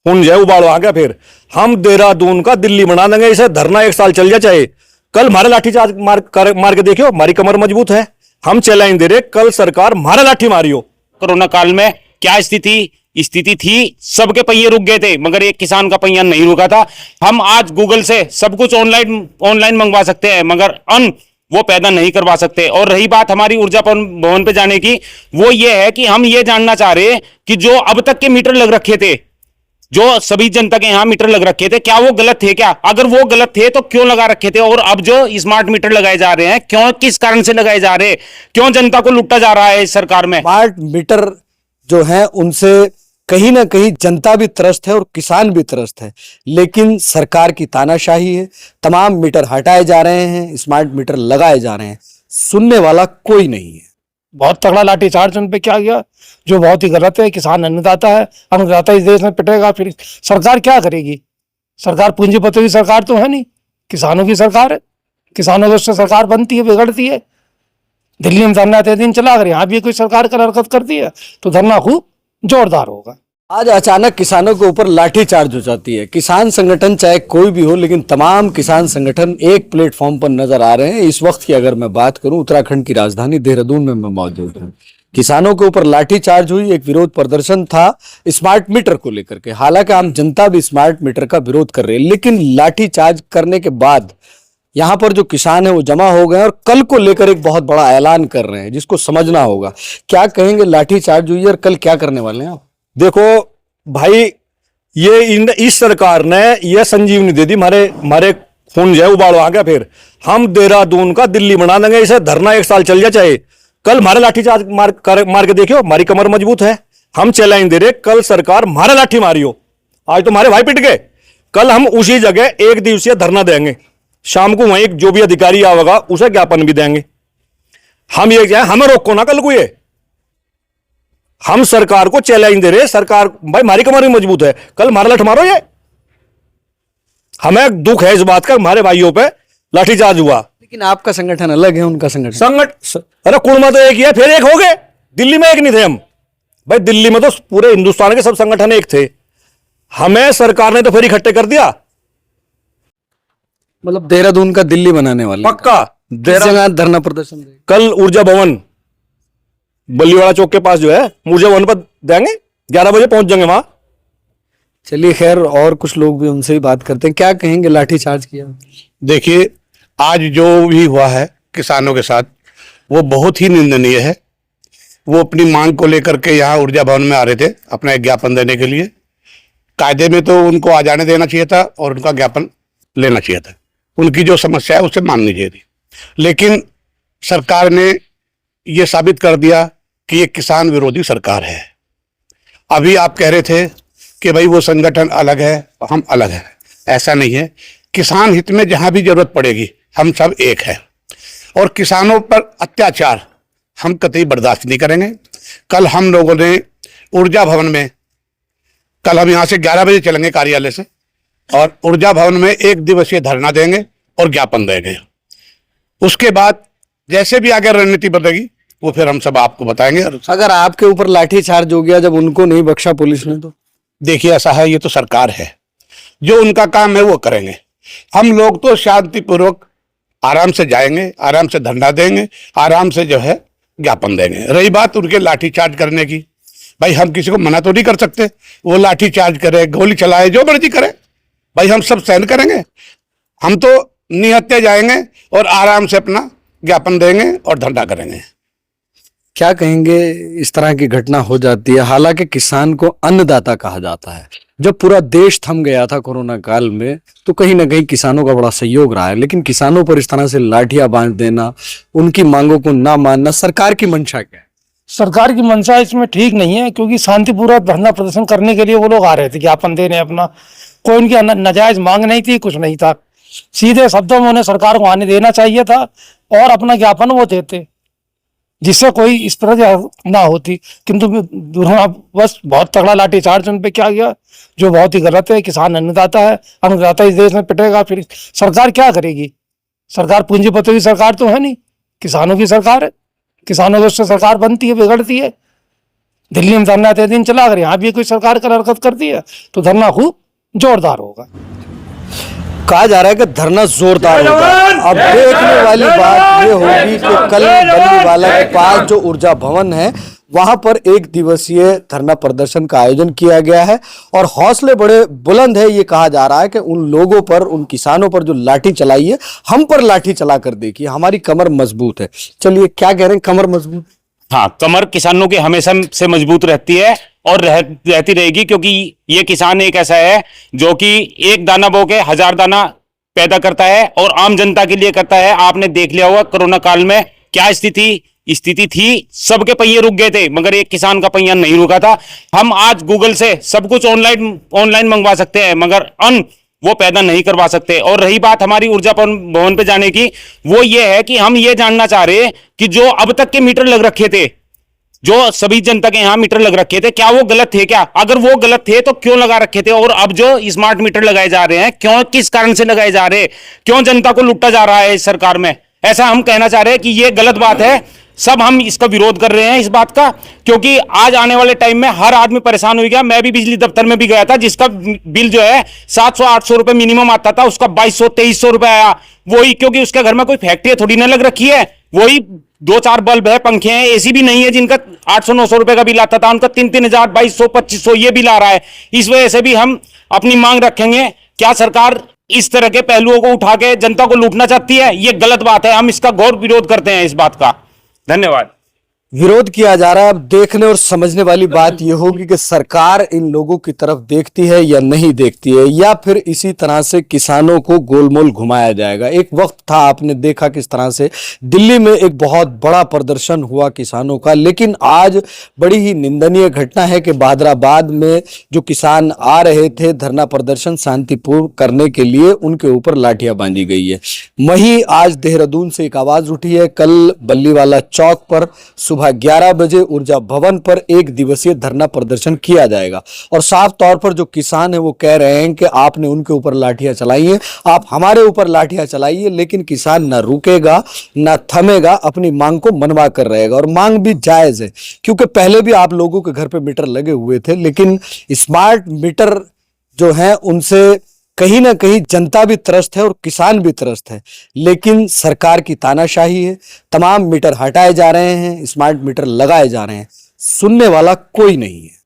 खून जाए उबाल आ गया। फिर हम देहरादून का दिल्ली बना देंगे, इसे धरना 1 साल चल जाए चाहे। कल हमारे लाठीचार्ज मार के देखियो, हमारी कमर मजबूत है। हम चैलेंज दे रहे, कल सरकार हमारे लाठी मारियो। कोरोना काल में क्या स्थिति थी, सबके पहिए रुक गए थे मगर एक किसान का पहिया नहीं रुका था। हम आज गूगल से सब कुछ ऑनलाइन मंगवा सकते हैं मगर अन्न वो पैदा नहीं करवा सकते। और रही बात हमारी ऊर्जा भवन पे जाने की, वो ये है कि हम ये जानना चाह रहे हैं कि जो अब तक के मीटर लग रखे थे, जो सभी जनता के यहां मीटर लग रखे थे, क्या वो गलत थे? क्या अगर वो गलत थे तो क्यों लगा रखे थे? और अब जो स्मार्ट मीटर लगाए जा रहे हैं, क्यों, किस कारण से लगाए जा रहे हैं? क्यों जनता को लुटा जा रहा है इस सरकार में? स्मार्ट मीटर जो है उनसे कहीं ना कहीं जनता भी त्रस्त है और किसान भी त्रस्त है, लेकिन सरकार की तानाशाही है। तमाम मीटर हटाए जा रहे हैं, स्मार्ट मीटर लगाए जा रहे हैं, सुनने वाला कोई नहीं है। बहुत तगड़ा लाठीचार्ज उन पे किया गया, जो बहुत ही गलत है। किसान अन्नदाता है, अन्नदाता इस देश में पिटेगा, फिर सरकार क्या करेगी? सरकार पूंजीपतियों की सरकार तो है नहीं, किसानों की सरकार है। किसानों की उससे सरकार बनती है, बिगड़ती है। दिल्ली में धरना तय दिन चला, अगर यहाँ भी कोई सरकार का हरकत करती है तो धरना खूब जोरदार होगा। आज अचानक किसानों के ऊपर लाठीचार्ज हो जाती है। किसान संगठन चाहे कोई भी हो, लेकिन तमाम किसान संगठन एक प्लेटफॉर्म पर नजर आ रहे हैं। इस वक्त की अगर मैं बात करूं, उत्तराखंड की राजधानी देहरादून में मैं मौजूद हूं। किसानों के ऊपर लाठीचार्ज हुई, एक विरोध प्रदर्शन था स्मार्ट मीटर को लेकर के। हालांकि आम जनता भी स्मार्ट मीटर का विरोध कर रही है, लेकिन लाठीचार्ज करने के बाद यहाँ पर जो किसान है वो जमा हो गए और कल को लेकर एक बहुत बड़ा ऐलान कर रहे हैं, जिसको समझना होगा। क्या कहेंगे? लाठीचार्ज हुई और कल क्या करने वाले हैं आप? देखो भाई, इस सरकार ने यह संजीवनी दे दी, हमारे खून जाए उबाल आ गया। फिर हम देहरादून का दिल्ली बना देंगे, इसे धरना 1 साल चल जाए चाहे। कल हमारे लाठीचार्ज मार के देखियो, हमारी कमर मजबूत है। हम चैलेंज दे रहे, कल सरकार हमारे लाठी मारियो। आज तो हमारे भाई पिट गए, कल हम उसी जगह 1 दिवसीय धरना देंगे। शाम को वहीं जो भी अधिकारी आवेगा उसे ज्ञापन भी देंगे। हम ये क्या, हमें रोको ना कल को। ये हम सरकार को चैलेंज दे रहे, सरकार भाई हमारी कमर भी मजबूत है, कल हमारा लाठ मारो। ये हमें दुख है इस बात का, हमारे भाइयों पे लाठीचार्ज हुआ। लेकिन आपका संगठन अलग है, उनका संगठन अरे कुल में तो एक ही है, फिर एक हो गए। दिल्ली में एक नहीं थे हम भाई, दिल्ली में तो पूरे हिंदुस्तान के सब संगठन एक थे। हमें सरकार ने तो फिर इकट्ठे कर दिया। मतलब देहरादून का दिल्ली बनाने वाले पक्का धरना प्रदर्शन कल ऊर्जा भवन बल्लीवाड़ा चौक के पास जो है ऊर्जा भवन पर देंगे, 11 बजे पहुंच जाएंगे वहां। चलिए खैर, और कुछ लोग भी उनसे ही बात करते हैं। क्या कहेंगे लाठीचार्ज किया? देखिए, आज जो भी हुआ है किसानों के साथ वो बहुत ही निंदनीय है। वो अपनी मांग को लेकर के यहाँ ऊर्जा भवन में आ रहे थे अपना एक ज्ञापन देने के लिए। कायदे में तो उनको आ जाने देना चाहिए था और उनका ज्ञापन लेना चाहिए था। उनकी जो समस्या है उसे माननी चाहिए थी, लेकिन सरकार ने ये साबित कर दिया कि ये किसान विरोधी सरकार है। अभी आप कह रहे थे कि भाई वो संगठन अलग है, हम अलग हैं। ऐसा नहीं है। किसान हित में जहां भी जरूरत पड़ेगी हम सब एक है, और किसानों पर अत्याचार हम कतई बर्दाश्त नहीं करेंगे। कल हम लोगों ने ऊर्जा भवन में, कल हम यहाँ से 11 बजे चलेंगे कार्यालय से, और ऊर्जा भवन में 1 दिवसीय धरना देंगे और ज्ञापन देंगे। उसके बाद जैसे भी आगे रणनीति बदलेगी वो फिर हम सब आपको बताएंगे। अगर आपके ऊपर लाठीचार्ज हो गया, जब उनको नहीं बख्शा पुलिस ने, तो देखिए, ऐसा है, ये तो सरकार है, जो उनका काम है वो करेंगे। हम लोग तो शांतिपूर्वक आराम से जाएंगे, आराम से धरना देंगे, आराम से जो है ज्ञापन देंगे। रही बात उनके लाठीचार्ज करने की, भाई हम किसी को मना तो नहीं कर सकते। वो लाठीचार्ज करे, गोली चलाए, जो मर्जी करे, भाई हम सब सहन करेंगे। हम तो निहत्थे जाएंगे और आराम से अपना ज्ञापन देंगे और धरना करेंगे। क्या कहेंगे? इस तरह की घटना हो जाती है। हालांकि किसान को अन्नदाता कहा जाता है। जब पूरा देश थम गया था कोरोना काल में, तो कहीं ना कहीं किसानों का बड़ा सहयोग रहा है, लेकिन किसानों पर इस तरह से लाठियां बांध देना, उनकी मांगों को ना मानना, सरकार की मंशा क्या है? सरकार की मंशा इसमें ठीक नहीं है, क्योंकि शांतिपूर्वक धरना प्रदर्शन करने के लिए वो लोग आ रहे थे ज्ञापन देने अपना। कोई उनकी नाजायज मांग नहीं थी, कुछ नहीं था। सीधे शब्दों में उन्हें सरकार को आने देना चाहिए था और अपना ज्ञापन वो देते, जिससे कोई इस तरह ना होती। किंतु बस बहुत तगड़ा लाठीचार्ज उन पे किया गया, जो बहुत ही गलत है। किसान अन्नदाता है, अन्नदाता इस देश में पिटेगा, फिर सरकार क्या करेगी? सरकार पूंजीपतियों की सरकार तो है नहीं, किसानों की सरकार है। किसानों की उससे सरकार बनती है, बिगड़ती है। दिल्ली में धरना 3 दिन चला, अगर यहाँ भी कोई सरकार कर हरकत करती है तो धरना खूब जोरदार होगा। कहा जा रहा है कि धरना जोरदार होगा। अब देखने वाली बात ये होगी कि कल बल्लीवाला के पास जो ऊर्जा भवन है वहां पर 1 दिवसीय धरना प्रदर्शन का आयोजन किया गया है और हौसले बड़े बुलंद है। ये कहा जा रहा है कि उन लोगों पर, उन किसानों पर जो लाठी चलाई है, हम पर लाठी चला कर देखिए, हमारी कमर मजबूत है। चलिए, क्या कह रहे हैं, कमर मजबूत? हाँ, कमर किसानों की हमेशा से मजबूत रहती है और रहती रहेगी, क्योंकि ये किसान एक ऐसा है जो कि एक दाना बो के 1000 दाना पैदा करता है और आम जनता के लिए करता है। आपने देख लिया होगा कोरोना काल में क्या स्थिति थी, सबके पहिए रुक गए थे मगर एक किसान का पहिया नहीं रुका था। हम आज गूगल से सब कुछ ऑनलाइन मंगवा सकते हैं मगर अन्न वो पैदा नहीं करवा सकते। और रही बात हमारी ऊर्जा भवन पे जाने की, वो ये है कि हम ये जानना चाह रहे हैं कि जो अब तक के मीटर लग रखे थे, जो सभी जनता के यहाँ मीटर लग रखे थे, क्या वो गलत थे? क्या अगर वो गलत थे तो क्यों लगा रखे थे? और अब जो स्मार्ट मीटर लगाए जा रहे हैं, क्यों, किस कारण से लगाए जा रहे हैं? क्यों जनता को लूटा जा रहा है इस सरकार में? ऐसा हम कहना चाह रहे हैं कि ये गलत बात है। सब हम इसका विरोध कर रहे हैं इस बात का, क्योंकि आज आने वाले टाइम में हर आदमी परेशान हो गया। मैं भी बिजली दफ्तर में भी गया था, जिसका बिल जो है 700-800 रुपए मिनिमम आता था, उसका 2200-2300 रुपए आया। वही क्योंकि उसके घर में कोई फैक्ट्री थोड़ी ना लग रखी है, वही 2-4 बल्ब है, पंखे हैं, एसी भी नहीं है, जिनका 800-900 रुपए का बिल आता था, उनका 3-3000, 2200-2500 ये बिल आ रहा है। इस वजह से भी हम अपनी मांग रखेंगे। क्या सरकार इस तरह के पहलुओं को उठा के जनता को लूटना चाहती है? ये गलत बात है, हम इसका घोर विरोध करते हैं इस बात का। धन्यवाद। विरोध किया जा रहा है। अब देखने और समझने वाली बात यह होगी कि सरकार इन लोगों की तरफ देखती है या नहीं देखती है, या फिर इसी तरह से किसानों को गोलमोल घुमाया जाएगा। एक वक्त था, आपने देखा किस तरह से दिल्ली में एक बहुत बड़ा प्रदर्शन हुआ किसानों का, लेकिन आज बड़ी ही निंदनीय घटना है कि बहादुराबाद में जो किसान आ रहे थे धरना प्रदर्शन शांतिपूर्ण करने के लिए, उनके ऊपर लाठियां बांधी गई है। वहीं आज देहरादून से एक आवाज उठी है, कल बल्लीवाला चौक पर सुबह 11 बजे ऊर्जा भवन पर 1 दिवसीय धरना प्रदर्शन किया जाएगा। और साफ तौर पर जो किसान है वो कह रहे हैं कि आपने उनके ऊपर लाठियां चलाई हैं, आप हमारे ऊपर लाठियां चलाइए, लेकिन किसान ना रुकेगा ना थमेगा, अपनी मांग को मनवा कर रहेगा। और मांग भी जायज है, क्योंकि पहले भी आप लोगों के घर पे मीटर लगे हुए थे, लेकिन स्मार्ट मीटर जो हैं उनसे कहीं ना कहीं जनता भी त्रस्त है और किसान भी त्रस्त है। लेकिन सरकार की तानाशाही है, तमाम मीटर हटाए जा रहे हैं, स्मार्ट मीटर लगाए जा रहे हैं, सुनने वाला कोई नहीं है।